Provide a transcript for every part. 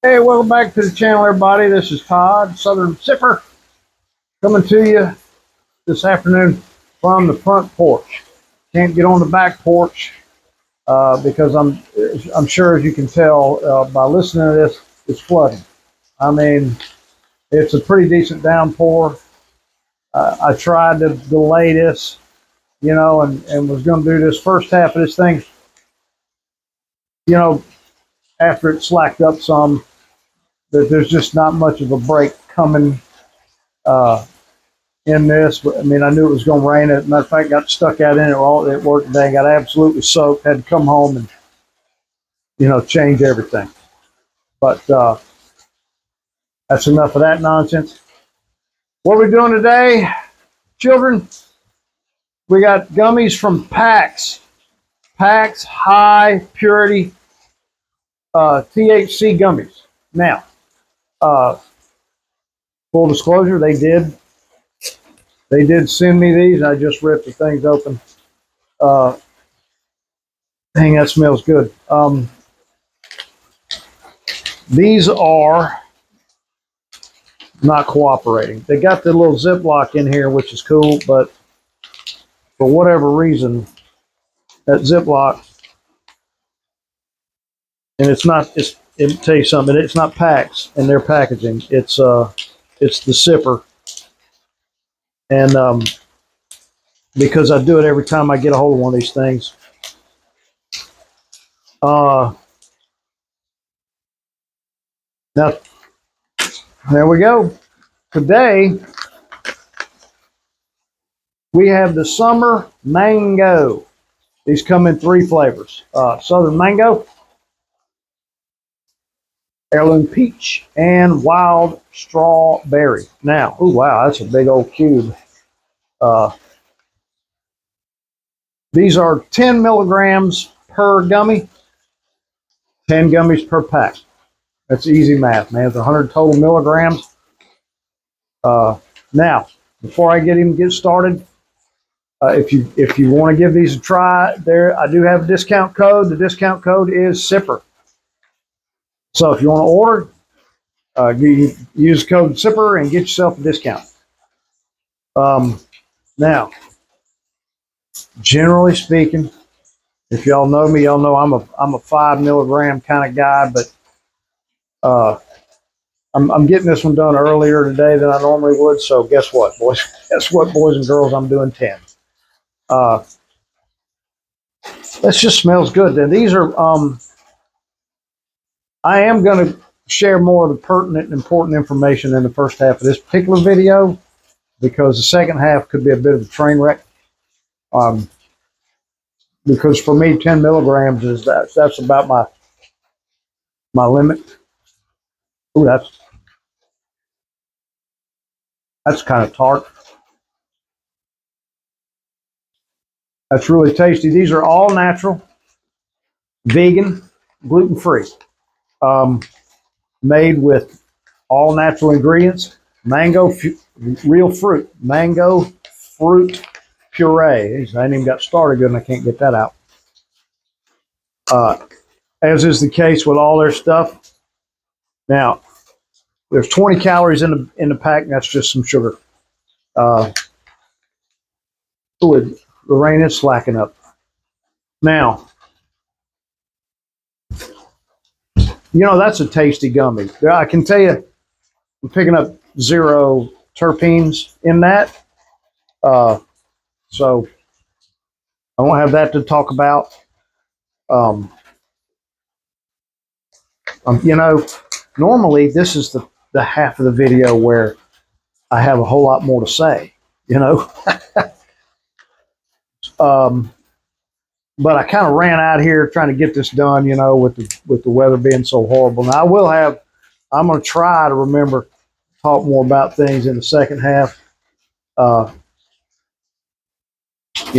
Hey, welcome back to the channel, everybody. This is Todd, Southern Sipper, coming to you this afternoon from the front porch. Can't get on the back porch because I'm sure, as you can tell by listening to this, it's flooding. I mean, it's a pretty decent downpour. I tried to delay this, and was going to do this first half of this thing, after it slacked up some. There's just not much of a break coming in this. I mean, I knew it was going to rain. As a matter of fact, got stuck out in it all at work today. Got absolutely soaked. Had to come home and change everything. But that's enough of that nonsense. What are we doing today, children? We got gummies from PAX. PAX High Purity THC gummies. Now, full disclosure, they did send me these. I just ripped the things open. Dang, that smells good. These are not cooperating. They got the little Ziploc in here, which is cool, but for whatever reason, that Ziploc, and it tell you something, it's not PAX in their packaging. It's the Sipper. And because I do it every time I get a hold of one of these things. Now, there we go. Today, we have the Summer Mango. These come in 3 flavors. Southern Mango, Heirloom Peach, and Wild Strawberry. Now, oh wow, that's a big old cube. These are 10 milligrams per gummy, 10 gummies per pack. That's easy math, man. It's 100 total milligrams. Now, before I get started, if you want to give these a try, I do have a discount code. The discount code is SIPPER. So if you want to order, use code SIPPER and get yourself a discount. Now, generally speaking, if y'all know me, y'all know I'm a 5 milligram kind of guy, but I'm getting this one done earlier today than I normally would. So guess what, boys? Guess what, boys and girls? I'm doing 10. That just smells good. Then these are. I am going to share more of the pertinent and important information in the first half of this particular video, because the second half could be a bit of a train wreck. Because for me, 10 milligrams that's about my limit. Ooh, that's kind of tart. That's really tasty. These are all natural, vegan, gluten-free, made with all natural ingredients. Real fruit, mango fruit puree. I ain't even got started good and I can't get that out. As is the case with all their stuff. Now, there's 20 calories in the pack, and that's just some sugar. The rain is slacking up. Now, that's a tasty gummy. I can tell you, I'm picking up 0 terpenes in that. So I won't have that to talk about. Normally this is the half of the video where I have a whole lot more to say, but I kind of ran out here trying to get this done, with the weather being so horrible. Now I'm going to try to remember to talk more about things in the second half. You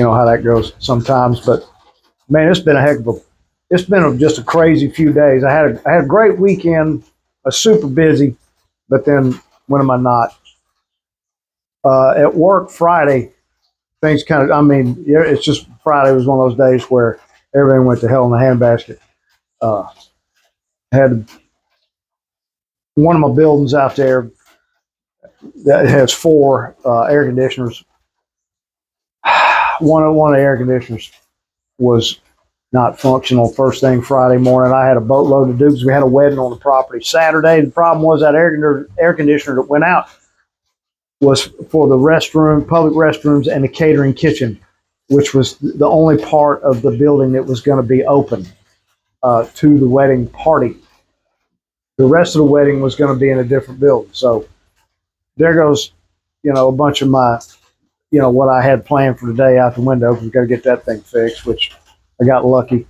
know how that goes sometimes, but man, it's been just a crazy few days. I had a great weekend, super busy, but then when am I not? At work Friday, things it's just Friday was one of those days where everything went to hell in the handbasket. one of my buildings out there that has 4 air conditioners. One of the air conditioners was not functional first thing Friday morning. I had a boatload to do because we had a wedding on the property Saturday. The problem was that air conditioner that went out was for the restroom, public restrooms, and the catering kitchen, which was the only part of the building that was going to be open to the wedding party. The rest of the wedding was going to be in a different building. So there goes, a bunch of my, what I had planned for today out the window. We've got to get that thing fixed, which I got lucky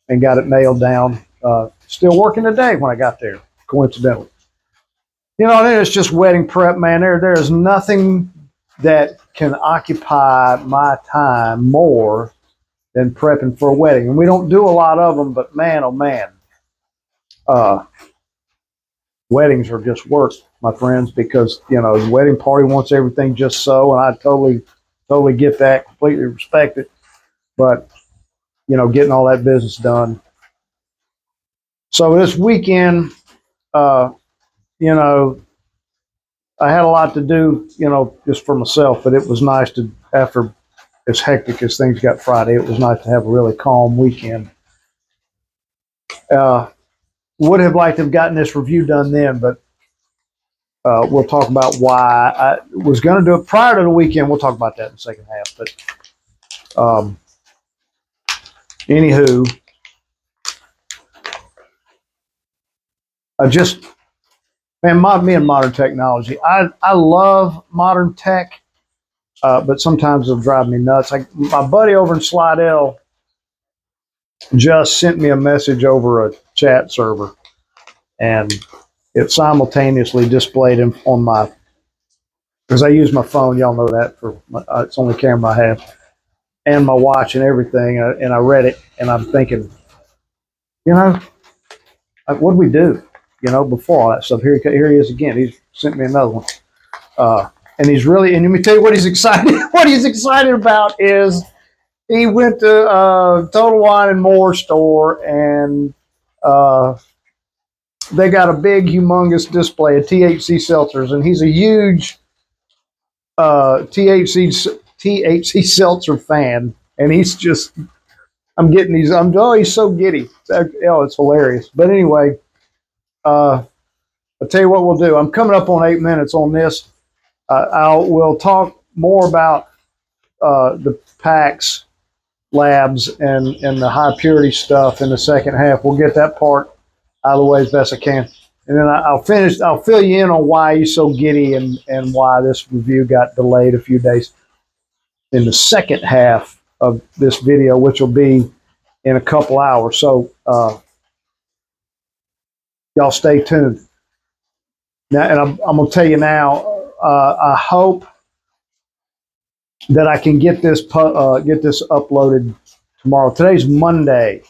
and got it nailed down. Still working today when I got there, coincidentally. And it's just wedding prep, man. There is nothing that can occupy my time more than prepping for a wedding. And we don't do a lot of them, but man, oh man, weddings are just work, my friends, because, the wedding party wants everything just so, and I totally get that, completely respect it. But, getting all that business done. So this weekend, I had a lot to do, just for myself, but it was nice to, after as hectic as things got Friday, it was nice to have a really calm weekend. Would have liked to have gotten this review done then, but we'll talk about why I was going to do it prior to the weekend. We'll talk about that in the second half. But anywho, me and modern technology. I love modern tech, but sometimes it'll drive me nuts. My buddy over in Slidell just sent me a message over a chat server, and it simultaneously displayed him on my, because I use my phone, y'all know that, for it's the only camera I have, and my watch and everything, and I read it, and I'm thinking, what do we do, before all that stuff? Here he is again. He's sent me another one. And he's really, and let me tell you what he's excited, what he's excited about is he went to Total Wine and More store, and they got a big, humongous display of THC seltzers, and he's a huge THC seltzer fan, and he's just, I'm getting these, he's so giddy. It's hilarious. But anyway, I'll tell you what we'll do. I'm coming up on 8 minutes on this. We'll talk more about the PAX labs and the high purity stuff in the second half. We'll get that part out of the way as best I can. And then I'll fill you in on why he's so giddy and why this review got delayed a few days in the second half of this video, which will be in a couple hours. So y'all stay tuned. Now, and I'm going to tell you now, I hope that I can get this uploaded tomorrow. Today's Monday,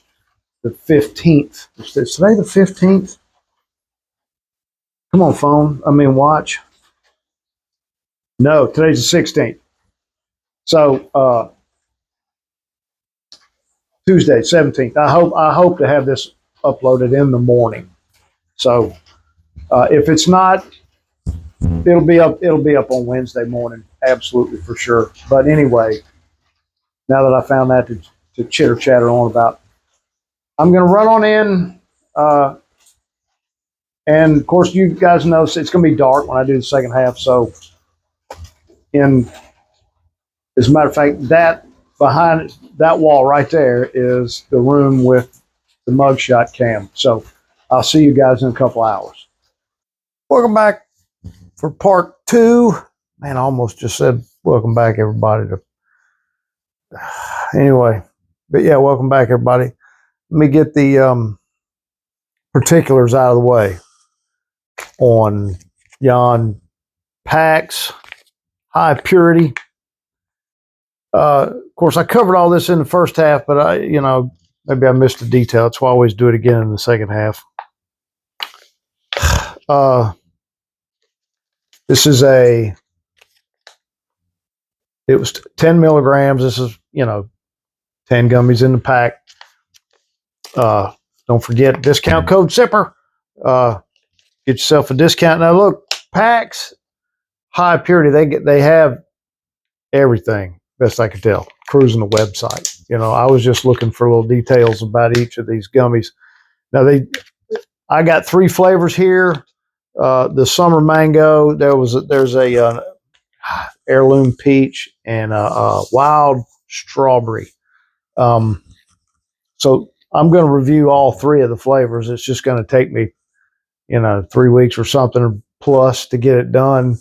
the 15th. Is today the 15th? Come on, phone. Watch. No, today's the 16th. So Tuesday, 17th. I hope to have this uploaded in the morning. So if it's not, it'll be up on Wednesday morning, absolutely, for sure. But anyway, now that I found that to chitter chatter on about, I'm going to run on in. And of course, you guys know it's going to be dark when I do the second half. So, as a matter of fact, that behind that wall right there is the room with the mugshot cam. So, I'll see you guys in a couple hours. Welcome back for part 2. Man, I almost just said welcome back, everybody. Anyway, but yeah, welcome back, everybody. Let me get the particulars out of the way on yon PAX high purity. Of course, I covered all this in the first half, but maybe I missed a detail. So I always do it again in the second half. This is it was 10 milligrams. This is, 10 gummies in the pack. Don't forget discount code SIPPER. Get yourself a discount. Now look, PAX High Purity, they have everything, best I could tell, cruising the website. You know, I was just looking for little details about each of these gummies. Now I got 3 flavors here. The summer mango, there's a heirloom peach and a wild strawberry. So I'm going to review all 3 of the flavors. It's just going to take me, 3 weeks or something plus to get it done.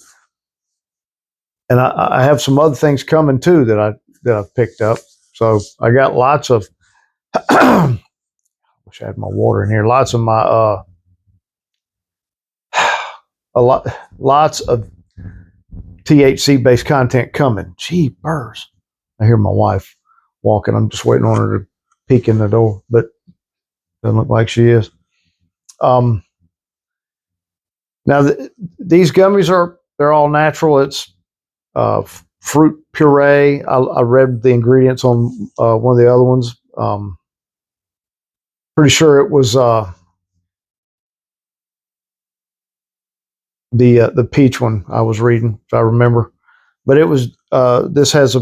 And I have some other things coming too that I've picked up. So I got lots of. Wish I had my water in here. Lots of my lots of THC based content coming. Jeepers! I hear my wife walking. I'm just waiting on her to peek in the door, but doesn't look like she is. Now these gummies they're all natural. It's fruit puree. I read the ingredients on one of the other ones. Pretty sure it was the peach one I was reading, if I remember. But it was this has a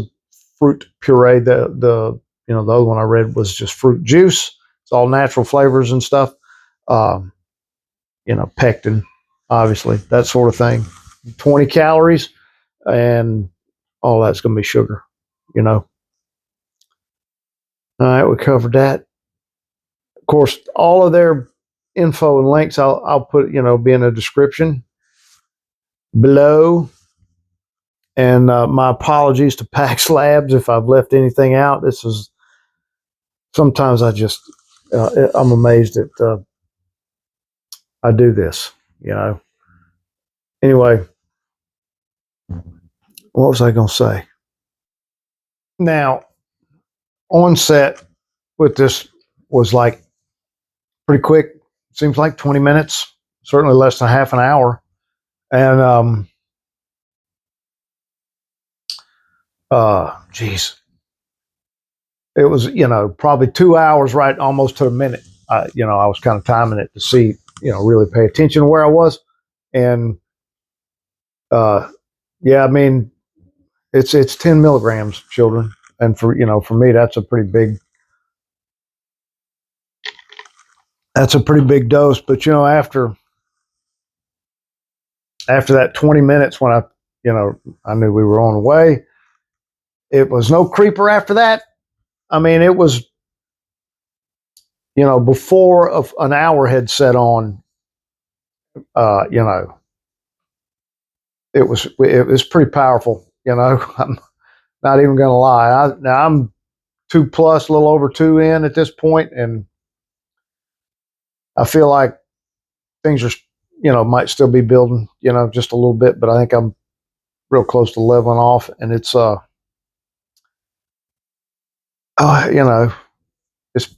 fruit puree. The other one I read was just fruit juice. It's all natural flavors and stuff. Pectin, obviously, that sort of thing. 20 calories, and all that's going to be sugar. All right, we covered that. Of course, all of their info and links I'll put be in the description below. And my apologies to PAX Labs if I've left anything out. This is sometimes I'm amazed that I do this. Anyway, what was I going to say? Now, on set with this was like pretty quick. Seems like 20 minutes, certainly less than half an hour. And geez, it was probably 2 hours, right, almost to a minute. I was kind of timing it to see, really pay attention to where I was. And yeah, I mean, it's 10 milligrams, children, and for me that's a pretty big dose. But after that 20 minutes, when I knew we were on the way, it was no creeper after that. I mean, it was before an hour had set on. It was pretty powerful. I'm not even going to lie. Now I'm 2 plus, a little over 2 in at this point, and I feel like things are, might still be building, just a little bit, but I think I'm real close to leveling off, and it's it's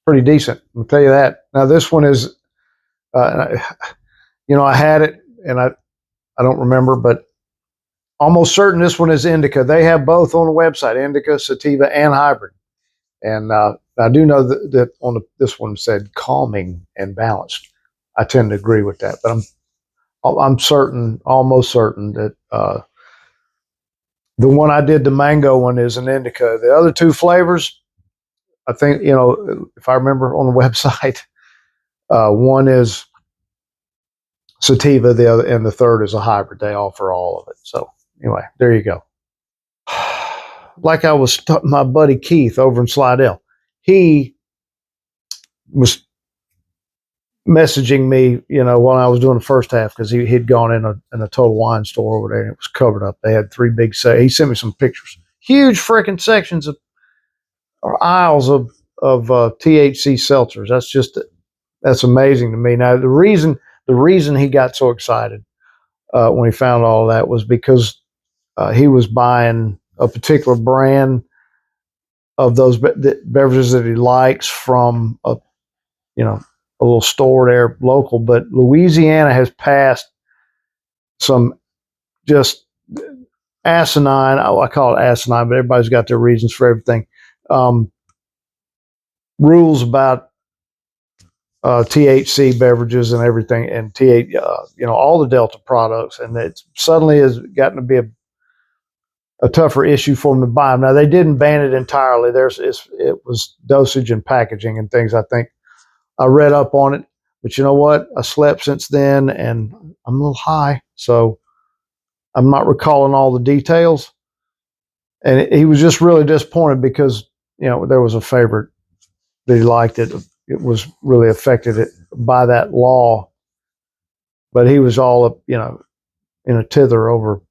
pretty decent. I'll tell you that. Now this one is, I had it, and I don't remember, but almost certain this one is indica. They have both on the website: indica, sativa, and hybrid. And I do know that this one said calming and balanced. I tend to agree with that, but I'm certain, almost certain, that the one I did, the mango one, is an indica. The other 2 flavors, I think, if I remember on the website, one is sativa, the third is a hybrid. They offer all of it. So anyway, there you go. Like I was my buddy Keith over in Slidell, he was messaging me, while I was doing the first half, because he'd gone in a Total Wine store over there, and it was covered up. They had 3 big he sent me some pictures, huge freaking sections or aisles of THC seltzers. That's amazing to me. Now the reason he got so excited when he found all of that was because he was buying a particular brand of those beverages that he likes from a little store there local. But Louisiana has passed some just asinine, I call it asinine, but everybody's got their reasons for everything, rules about THC beverages and everything, and all the Delta products, and it suddenly has gotten to be a tougher issue for them to buy them. Now they didn't ban it entirely. It was dosage and packaging and things. I think I read up on it, but you know what? I slept since then, and I'm a little high, so I'm not recalling all the details. And he was just really disappointed because there was a favorite that he liked it. It was really affected by that law, but he was all up, in a tither over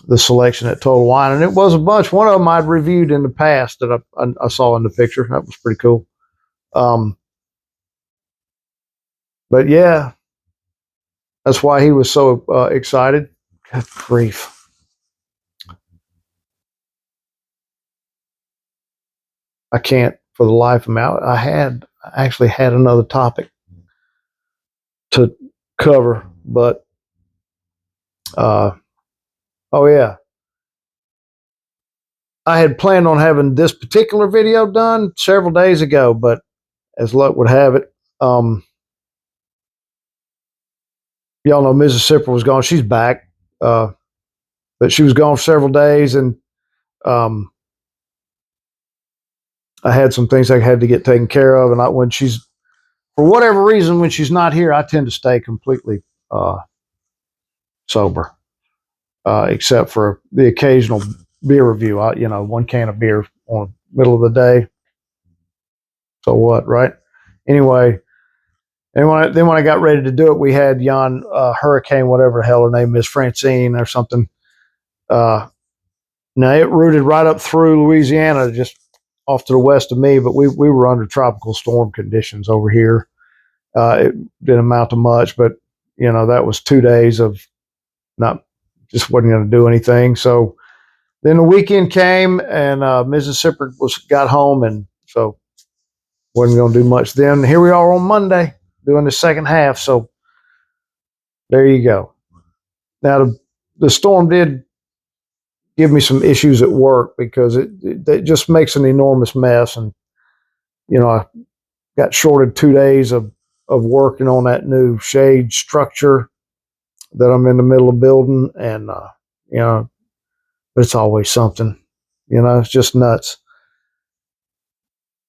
the selection at Total Wine, and it was a bunch. One of them I'd reviewed in the past that I saw in the picture. That was pretty cool. But yeah, that's why he was so excited. Good grief. I can't for the life of me. I actually had another topic to cover, but oh yeah, I had planned on having this particular video done several days ago, but as luck would have it, y'all know Mrs. Sipper was gone. She's back, but she was gone for several days, and I had some things I had to get taken care of. And when she's, for whatever reason, when she's not here, I tend to stay completely sober, except for the occasional beer review. One can of beer on the middle of the day. So what, right? Anyway, and when I got ready to do it, we had Jan Hurricane, whatever the hell her name is, Francine or something. Now it rooted right up through Louisiana, just off to the west of me, but we were under tropical storm conditions over here. It didn't amount to much, but that was 2 days of just wasn't going to do anything. So then the weekend came, and Mrs. Sipper got home, and so wasn't going to do much then. Here we are on Monday doing the second half. So there you go. Now the storm did give me some issues at work because it just makes an enormous mess, and I got shorted 2 days of working on that new shade structure that I'm in the middle of building, and but it's always something. It's just nuts.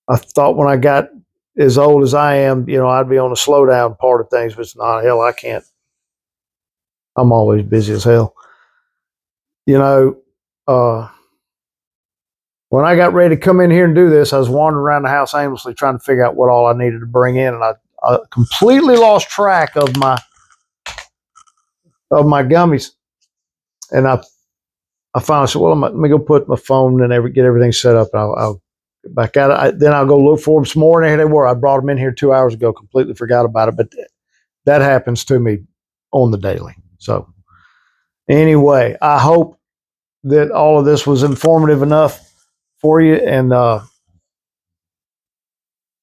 I thought when I got as old as I am, I'd be on the slow down part of things, but it's not. Hell, I can't. I'm always busy as hell. When I got ready to come in here and do this, I was wandering around the house aimlessly trying to figure out what all I needed to bring in, and I completely lost track of my gummies. And I finally said, well, let me go put my phone and get everything set up, and I'll get back at it. Then I'll go look for them some more, and here they were. I brought them in here 2 hours ago, completely forgot about it, but that happens to me on the daily. So anyway, I hope that all of this was informative enough for you. And,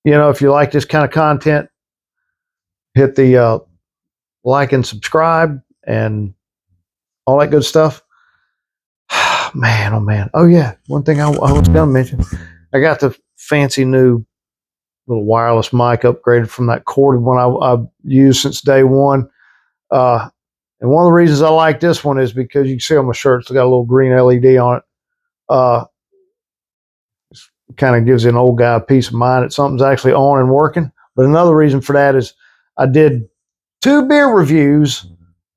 if you like this kind of content, hit the like and subscribe and all that good stuff. Man, oh man. Oh yeah. One thing I was going to mention, I got the fancy new little wireless mic upgraded from that corded one I've used since day one. And one of the reasons I like this one is because you can see on my shirt, it's got a little green LED on it. It kind of gives an old guy peace of mind that something's actually on and working. But another reason for that is I did 2 beer reviews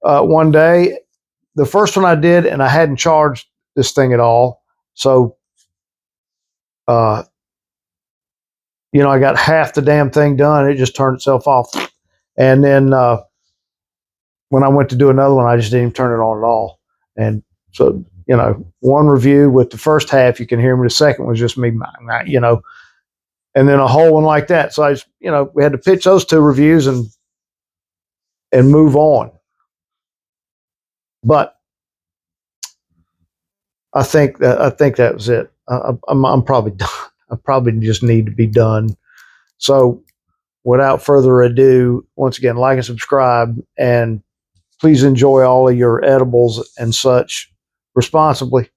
one day. The first one I did, and I hadn't charged this thing at all. So, I got half the damn thing done. It just turned itself off. And then when I went to do another one, I just didn't even turn it on at all. And so, one review with the first half, you can hear me. The second was just me, and then a whole one like that. So I just, we had to pitch those 2 reviews and move on. But I think that was it. I'm probably done. I probably just need to be done. So without further ado, once again, like and subscribe, and please enjoy all of your edibles and such responsibly.